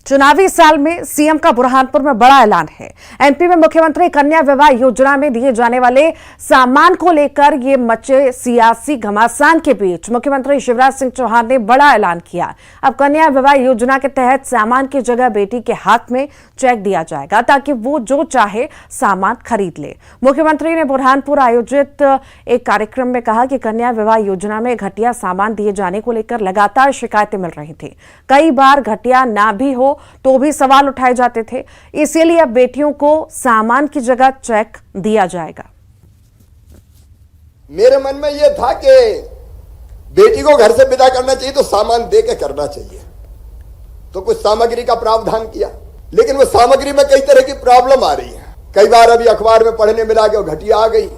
चुनावी साल में सीएम का बुरहानपुर में बड़ा ऐलान है। एमपी में मुख्यमंत्री कन्या विवाह योजना में दिए जाने वाले सामान को लेकर ये मचे सियासी घमासान के बीच मुख्यमंत्री शिवराज सिंह चौहान ने बड़ा ऐलान किया। अब कन्या विवाह योजना के तहत सामान की जगह बेटी के हाथ में चेक दिया जाएगा ताकि वो जो चाहे सामान खरीद ले। मुख्यमंत्री ने बुरहानपुर आयोजित एक कार्यक्रम में कहा कि कन्या विवाह योजना में घटिया सामान दिए जाने को लेकर लगातार शिकायतें मिल रही थी। कई बार घटिया ना भी हो तो भी सवाल उठाए जाते थे, इसीलिए अब बेटियों को सामान की जगह चेक दिया जाएगा। मेरे मन में यह था कि बेटी को घर से विदा करना चाहिए तो सामान दे के करना चाहिए, तो कुछ सामग्री का प्रावधान किया, लेकिन वो सामग्री में कई तरह की प्रॉब्लम आ रही है। कई बार अभी अखबार में पढ़ने मिला कि घटिया आ गई।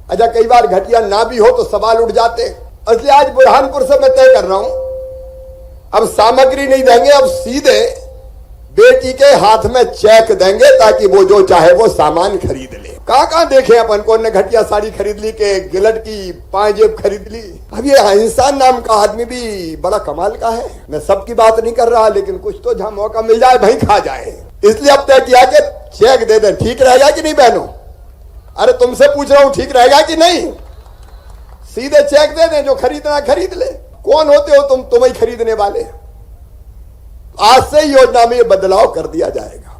अच्छा, कई बार घटिया ना भी हो तो सवाल उठ जाते। इसलिए आज बुरहानपुर से मैं तय कर रहा हूं, अब सामग्री नहीं देंगे, अब सीधे बेटी के हाथ में चेक देंगे ताकि वो जो चाहे वो सामान खरीद ले। कहां देखे अपन को ने घटिया साड़ी खरीद ली के गिलट की पांजेब खरीद ली। अब ये इंसान नाम का आदमी भी बड़ा कमाल का है। मैं सबकी बात नहीं कर रहा, लेकिन कुछ तो जहां मौका मिल जाए वहीं खा जाए। इसलिए अब तय किया कि चेक दे दें। ठीक रहेगा कि नहीं बहनों? अरे तुमसे पूछ रहा हूं, ठीक रहेगा कि नहीं? सीधे चेक दे दें, जो खरीदना खरीद ले। कौन होते हो तुम? तुम ही खरीदने वाले। आज से योजना में बदलाव कर दिया जाएगा।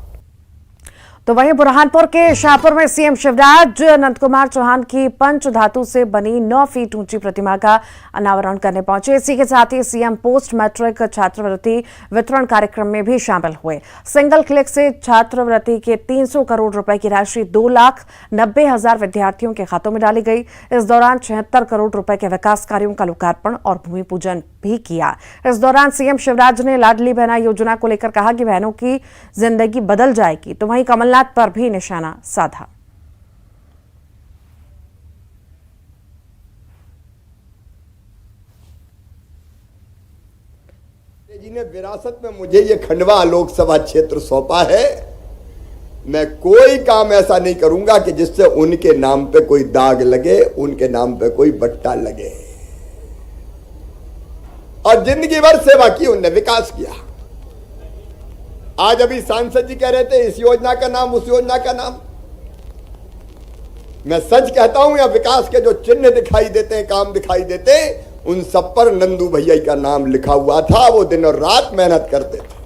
तो वहीं बुरहानपुर के शाहपुर में सीएम शिवराज नंद कुमार चौहान की पंच धातु से बनी 9 फीट ऊंची प्रतिमा का अनावरण करने पहुंचे। इसी के साथ ही सीएम पोस्ट मैट्रिक छात्रवृत्ति वितरण कार्यक्रम में भी शामिल हुए। सिंगल क्लिक से छात्रवृत्ति के 300 करोड़ रुपए की राशि 2,90,000 विद्यार्थियों के खातों में डाली गई। इस दौरान 76 करोड़ रुपए के विकास कार्यों का लोकार्पण और भूमि पूजन भी किया। इस दौरान सीएम शिवराज ने लाडली बहना योजना को लेकर कहा कि बहनों की जिंदगी बदल जाएगी, तो वहीं कमलनाथ पर भी निशाना साधा। जी ने विरासत में मुझे ये खंडवा लोकसभा क्षेत्र सौंपा है। मैं कोई काम ऐसा नहीं करूंगा कि जिससे उनके नाम पे कोई दाग लगे, उनके नाम पे कोई बट्टा लगे। और जिंदगी भर सेवा की, उनने विकास किया। आज अभी सांसद जी कह रहे थे इस योजना का नाम, उस योजना का नाम। मैं सच कहता हूं, या विकास के जो चिन्ह दिखाई देते हैं, काम दिखाई देते हैं, उन सब पर नंदू भैया का नाम लिखा हुआ था। वो दिन और रात मेहनत करते थे।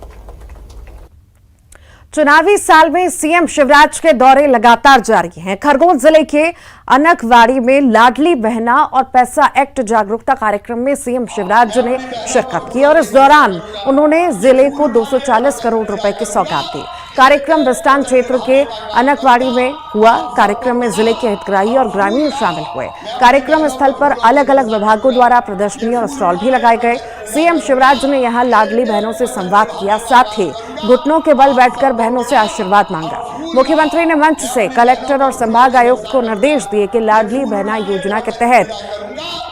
चुनावी साल में सीएम शिवराज के दौरे लगातार जारी हैं। खरगोन जिले के अनकवाड़ी में लाडली बहना और पैसा एक्ट जागरूकता कार्यक्रम में सीएम शिवराज ने शिरकत की और इस दौरान उन्होंने जिले को 240 करोड़ रुपए की सौगात दी। कार्यक्रम बिस्टान क्षेत्र के अनकवाड़ी में हुआ। कार्यक्रम में जिले के हितग्राही और ग्रामीण शामिल हुए। कार्यक्रम स्थल पर अलग अलग विभागों द्वारा प्रदर्शनी और स्टॉल भी लगाए गए। सीएम शिवराज ने यहां लाडली बहनों से संवाद किया, साथ ही घुटनों के बल बैठकर बहनों से आशीर्वाद मांगा। मुख्यमंत्री ने मंच से कलेक्टर और संभाग आयुक्त को निर्देश दिए कि लाडली बहना योजना के तहत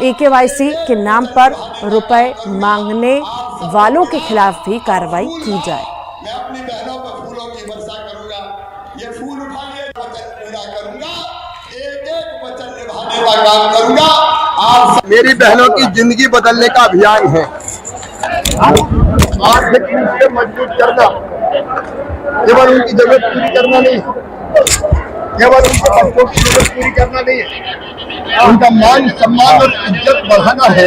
EKYC के नाम पर रुपए मांगने वालों के खिलाफ भी कार्रवाई की जाए। मैं अपनी बहनों पर फूलों की वर्षा करूंगा। ये फूल उठा लिए वचन पूरा करूंगा, एक वचन निभाने का काम करूंगा। आप मेरी बहनों की जिंदगी बदलने का अभियान है। आर्थिक रूप से मजबूत करना, केवल उनकी जरूरत पूरी करना नहीं, केवल उनके बच्चों की जरूरत पूरी करना नहीं है, उनका मान सम्मान और इज्जत बढ़ाना है।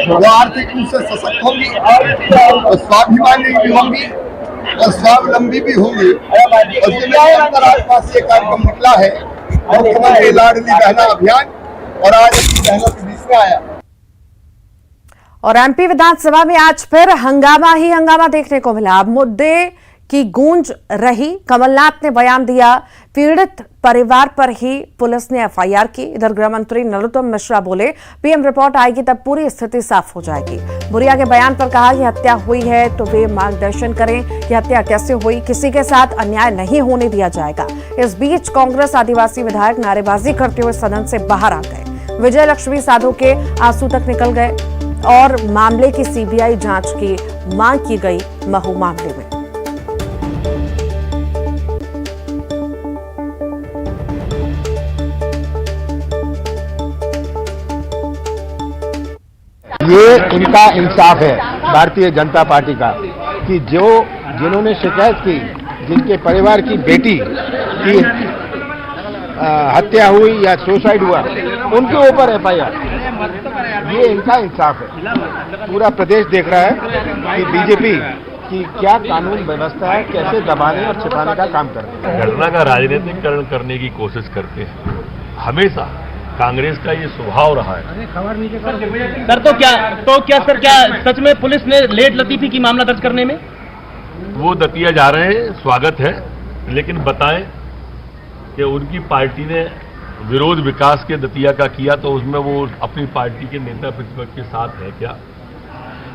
वो आर्थिक रूप से सशक्त होंगी और स्वाभिमानी भी होंगी और स्वावलंबी भी होंगी। और आसपास से कार्यक्रम निकला है, मुख्यमंत्री लाडली बहना अभियान, और आज अपनी बहनों के बीच में आया। और एमपी विधानसभा में आज फिर हंगामा ही हंगामा देखने को मिला। अब मुद्दे की गूंज रही। कमलनाथ ने बयान दिया, पीड़ित परिवार पर ही पुलिस ने FIR की। इधर गृह मंत्री नरोत्तम मिश्रा बोले, PM रिपोर्ट आएगी तब पूरी स्थिति साफ हो जाएगी। बुरिया के बयान पर कहा कि हत्या हुई है तो वे मार्गदर्शन करें कि हत्या कैसे हुई, किसी के साथ अन्याय नहीं होने दिया जाएगा। इस बीच कांग्रेस आदिवासी विधायक नारेबाजी करते हुए सदन से बाहर आ गए। विजय लक्ष्मी साधु के आंसू तक निकल गए और मामले की CBI जांच की मांग की गई। महू मामले में ये इनका इंसाफ है भारतीय जनता पार्टी का। कि जिन्होंने शिकायत की, जिनके परिवार की बेटी की हत्या हुई या सुसाइड हुआ, उनके ऊपर एफआईआर, ये इनका इंसाफ है। पूरा प्रदेश देख रहा है कि बीजेपी की क्या कानून व्यवस्था है, कैसे दबाने और छिपाने का काम करते हैं। घटना का राजनीतिकरण करने की कोशिश करते हैं। हमेशा कांग्रेस का ये स्वभाव रहा है। सर तो क्या सच में पुलिस ने लेट लतीफी की मामला दर्ज करने में? वो दतिया जा रहे हैं, स्वागत है, लेकिन बताएं कि उनकी पार्टी ने विरोध विकास के दतिया का किया, तो उसमें वो अपनी पार्टी के नेता प्रतिपक्ष के साथ है क्या?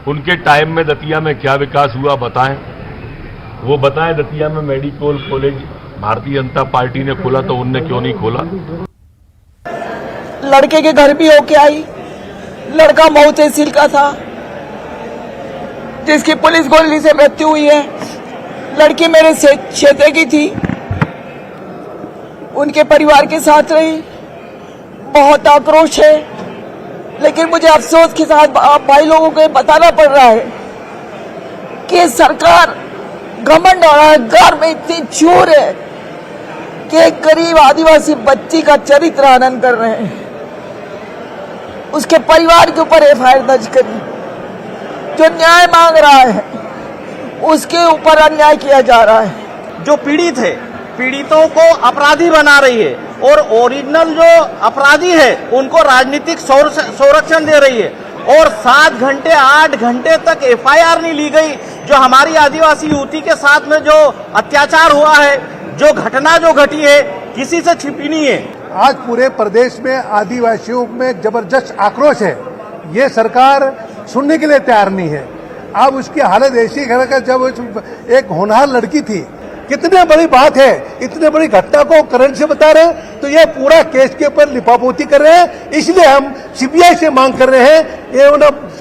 उनके टाइम में दतिया में क्या विकास हुआ बताएं। वो बताएं दतिया में medical college Bharatiya Janata party ने खोला, तो उनने क्यों नहीं खोला? लड़के के घर भी होके आई, लड़का मऊ तहसील का था जिसकी पुलिस गोली से मृत्यु हुई है। लड़की मेरे क्षेत्र की थी, उनके परिवार के साथ रही। बहुत आक्रोश है, लेकिन मुझे अफसोस के साथ आप भाई लोगों को बताना पड़ रहा है कि सरकार घमंड और अहंकार में इतनी चोर है कि एक गरीब आदिवासी बच्ची का चरित्र हनन कर रहे हैं। उसके परिवार के ऊपर एफआईआर दर्ज करी, जो न्याय मांग रहा है उसके ऊपर अन्याय किया जा रहा है। जो पीड़ित है, पीड़ितों को अपराधी बना रही है और ओरिजिनल जो अपराधी है उनको राजनीतिक संरक्षण दे रही है। और 7 घंटे 8 घंटे तक एफआईआर नहीं ली गई। जो हमारी आदिवासी युवती के साथ में जो अत्याचार हुआ है, जो घटना जो घटी है, किसी से छिपी नहीं है। आज पूरे प्रदेश में आदिवासियों में जबरदस्त आक्रोश है। ये सरकार सुनने के लिए तैयार नहीं है। अब उसकी हालत ऐसी है कि जब एक होनहार लड़की थी, कितनी बड़ी बात है, इतनी बड़ी घटना को करंट से बता रहे हैं, तो ये पूरा केस के ऊपर लिपापोती कर रहे हैं। इसलिए हम सीबीआई से मांग कर रहे हैं ये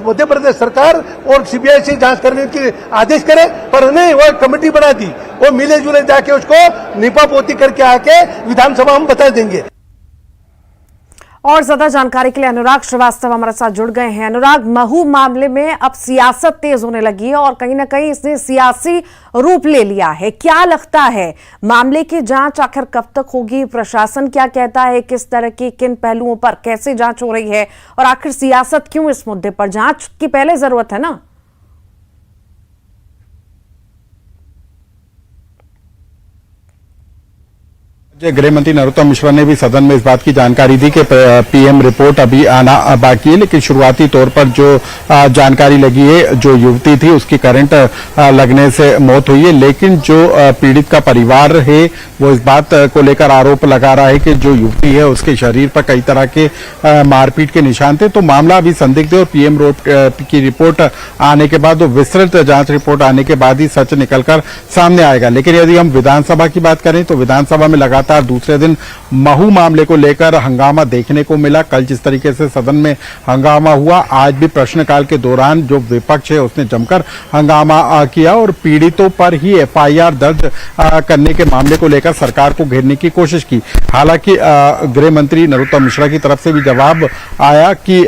मध्य प्रदेश सरकार और सीबीआई से जांच करने के आदेश करे, पर नहीं, वो कमेटी बना दी, वो मिले जुले जाके उसको लिपापोती करके आके विधानसभा में बता देंगे। और ज्यादा जानकारी के लिए अनुराग श्रीवास्तव हमारे साथ जुड़ गए हैं। अनुराग, महू मामले में अब सियासत तेज होने लगी है और कहीं ना कहीं इसने सियासी रूप ले लिया है। क्या लगता है मामले की जांच आखिर कब तक होगी? प्रशासन क्या कहता है? किस तरह की किन पहलुओं पर कैसे जांच हो रही है? और आखिर सियासत क्यों इस मुद्दे पर? जांच की पहले जरूरत है ना? गृह मंत्री नरोत्तम मिश्रा ने भी सदन में इस बात की जानकारी दी कि पीएम रिपोर्ट अभी आना बाकी है, लेकिन शुरुआती तौर पर जो जानकारी लगी है, जो युवती थी उसकी करंट लगने से मौत हुई है। लेकिन जो पीड़ित का परिवार है वो इस बात को लेकर आरोप लगा रहा है कि जो युवती है उसके शरीर पर कई तरह के मारपीट के निशान थे। तो मामला अभी संदिग्ध है और पीएम की रिपोर्ट आने के बाद, विस्तृत जांच रिपोर्ट आने के बाद ही सच निकलकर सामने आएगा। लेकिन यदि हम विधानसभा की बात करें तो विधानसभा में लगातार दूसरे दिन महू मामले को लेकर हंगामा देखने को मिला। कल जिस तरीके से सदन में हंगामा हुआ, आज भी प्रश्नकाल के दौरान जो विपक्ष है उसने जमकर हंगामा किया और पीड़ितों पर ही एफआईआर दर्ज करने के मामले को लेकर सरकार को घेरने की कोशिश की। हालांकि गृह मंत्री नरोत्तम मिश्रा की तरफ से भी जवाब आया कि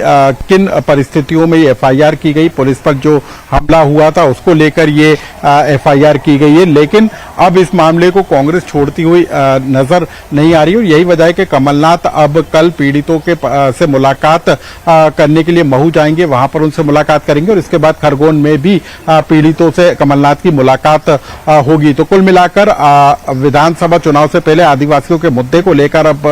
किन परिस्थितियों में ये एफआईआर की गई, पुलिस पर जो हमला हुआ था उसको लेकर ये एफआईआर की गई है। लेकिन अब इस मामले को कांग्रेस छोड़ती हुई नजर नहीं आ रही और यही वजह है कि कमलनाथ अब कल पीड़ितों के से मुलाकात करने के लिए महू जाएंगे, वहां पर उनसे मुलाकात करेंगे और इसके बाद खरगोन में भी पीड़ितों से कमलनाथ की मुलाकात होगी। तो कुल मिलाकर विधानसभा चुनाव से पहले आदिवासियों के मुद्दे को लेकर अब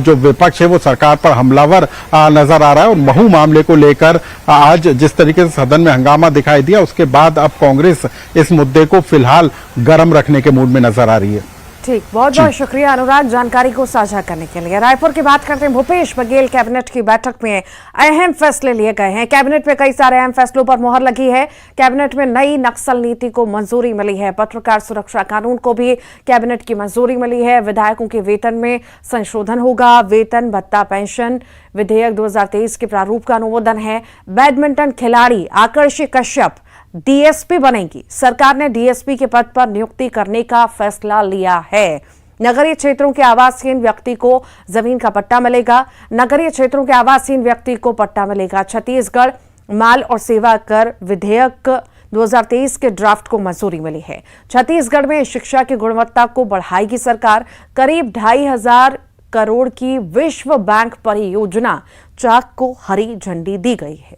जो विपक्ष है वो सरकार पर हमलावर नजर आ रहा है और महू मामले को लेकर आज जिस तरीके से सदन में हंगामा दिखाई दिया, उसके बाद अब कांग्रेस इस मुद्दे को फिलहाल गर्म रखने के मूड में नजर आ रही है। ठीक, बहुत बहुत शुक्रिया अनुराग जानकारी को साझा करने के लिए। रायपुर की बात करते हैं। भूपेश बघेल कैबिनेट की बैठक में अहम फैसले लिए गए हैं। कैबिनेट में कई सारे अहम फैसलों पर मोहर लगी है। कैबिनेट में नई नक्सल नीति को मंजूरी मिली है। पत्रकार सुरक्षा कानून को भी कैबिनेट की मंजूरी मिली है। विधायकों के वेतन में संशोधन होगा। वेतन भत्ता पेंशन विधेयक 2023 के प्रारूप का अनुमोदन है। बैडमिंटन खिलाड़ी आकर्षि कश्यप डीएसपी बनेंगी। सरकार ने डीएसपी के पद पर नियुक्ति करने का फैसला लिया है। नगरीय क्षेत्रों के आवासहीन व्यक्ति को जमीन का पट्टा मिलेगा। नगरीय क्षेत्रों के आवासहीन व्यक्ति को पट्टा मिलेगा। छत्तीसगढ़ माल और सेवा कर विधेयक 2023 के ड्राफ्ट को मंजूरी मिली है। छत्तीसगढ़ में शिक्षा की गुणवत्ता को बढ़ाएगी सरकार। करीब 2,500 करोड़ की विश्व बैंक परियोजना चाक को हरी झंडी दी गई है।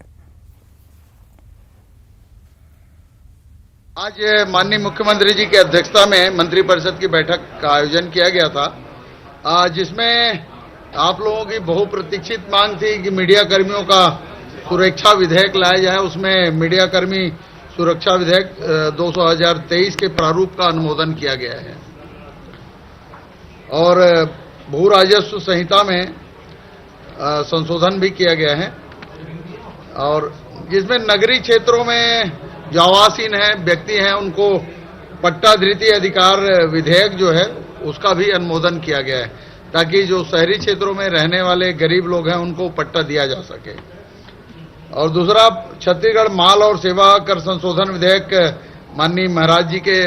आज माननीय मुख्यमंत्री जी की अध्यक्षता में मंत्रिपरिषद की बैठक का आयोजन किया गया था, जिसमें आप लोगों की बहुप्रतीक्षित मांग थी कि मीडिया कर्मियों का सुरक्षा विधेयक लाया जाए। उसमें मीडिया कर्मी सुरक्षा विधेयक 2023 के प्रारूप का अनुमोदन किया गया है और भू राजस्व संहिता में संशोधन भी किया गया है और जिसमें नगरीय क्षेत्रों में जो आवासहीन है व्यक्ति हैं उनको पट्टाधृति अधिकार विधेयक जो है उसका भी अनुमोदन किया गया है, ताकि जो शहरी क्षेत्रों में रहने वाले गरीब लोग हैं उनको पट्टा दिया जा सके। और दूसरा, छत्तीसगढ़ माल और सेवा कर संशोधन विधेयक माननीय महाराज जी के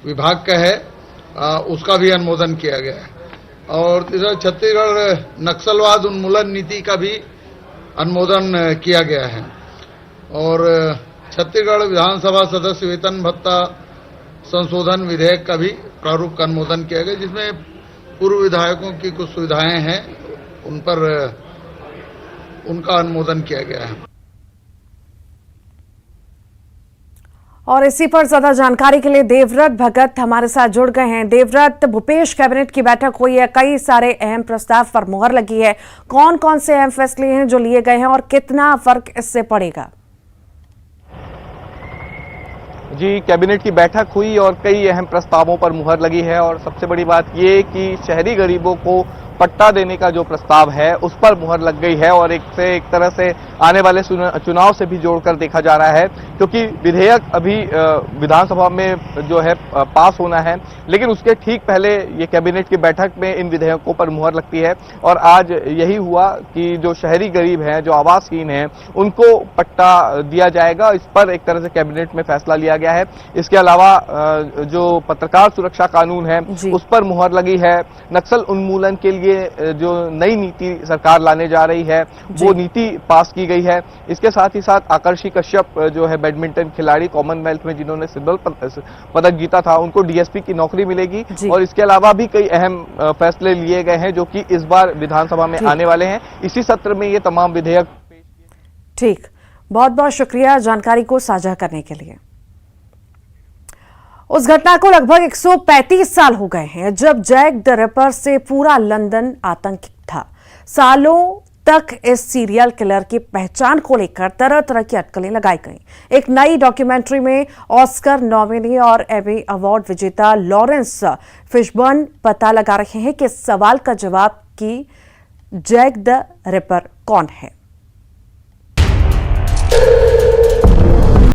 विभाग का है, उसका भी अनुमोदन किया गया है। और तीसरा, छत्तीसगढ़ नक्सलवाद उन्मूलन नीति का भी अनुमोदन किया गया है और छत्तीसगढ़ विधानसभा सदस्य वेतन भत्ता संशोधन विधेयक का भी प्रारूप का अनुमोदन किया गया, जिसमें पूर्व विधायकों की कुछ सुविधाएं हैं उन पर उनका अनुमोदन किया गया है। और इसी पर ज्यादा जानकारी के लिए देवव्रत भगत हमारे साथ जुड़ गए हैं। देवव्रत, भूपेश कैबिनेट की बैठक हुई है, कई सारे अहम प्रस्ताव पर मुहर लगी है। कौन कौन से अहम फैसले हैं जो लिए गए हैं और कितना फर्क इससे पड़ेगा? जी, कैबिनेट की बैठक हुई और कई अहम प्रस्तावों पर मुहर लगी है और सबसे बड़ी बात ये कि शहरी गरीबों को पट्टा देने का जो प्रस्ताव है उस पर मुहर लग गई है और एक तरह से आने वाले चुनाव से भी जोड़कर देखा जा रहा है, क्योंकि विधेयक अभी विधानसभा में जो है पास होना है, लेकिन उसके ठीक पहले ये कैबिनेट की बैठक में इन विधेयकों पर मुहर लगती है और आज यही हुआ कि जो शहरी गरीब हैं, जो आवासहीन हैं, उनको पट्टा दिया जाएगा। इस पर एक तरह से कैबिनेट में फैसला लिया गया है। इसके अलावा जो पत्रकार सुरक्षा कानून है उस पर मुहर लगी है। नक्सल उन्मूलन के लिए जो नई नीति सरकार लाने जा रही है वो नीति पास की गई है। इसके साथ ही साथ आकर्षि कश्यप जो है बैडमिंटन खिलाड़ी, कॉमनवेल्थ में जिन्होंने सिल्वर पदक जीता था, उनको डीएसपी की नौकरी मिलेगी और इसके अलावा भी कई अहम फैसले लिए गए हैं जो कि इस बार विधानसभा में आने वाले हैं। इसी सत्र में ये तमाम विधेयक ठीक, बहुत बहुत शुक्रिया जानकारी को साझा करने के लिए। उस घटना को लगभग 135 साल हो गए हैं जब जैक द रिपर से पूरा लंदन आतंकित था। सालों तक इस सीरियल किलर की पहचान को लेकर तरह तरह की अटकलें लगाई गईं। एक नई डॉक्यूमेंट्री में ऑस्कर नॉमिनी और एमी अवार्ड विजेता लॉरेंस फिशबर्न पता लगा रहे हैं कि इस सवाल का जवाब कि जैक द रिपर कौन है।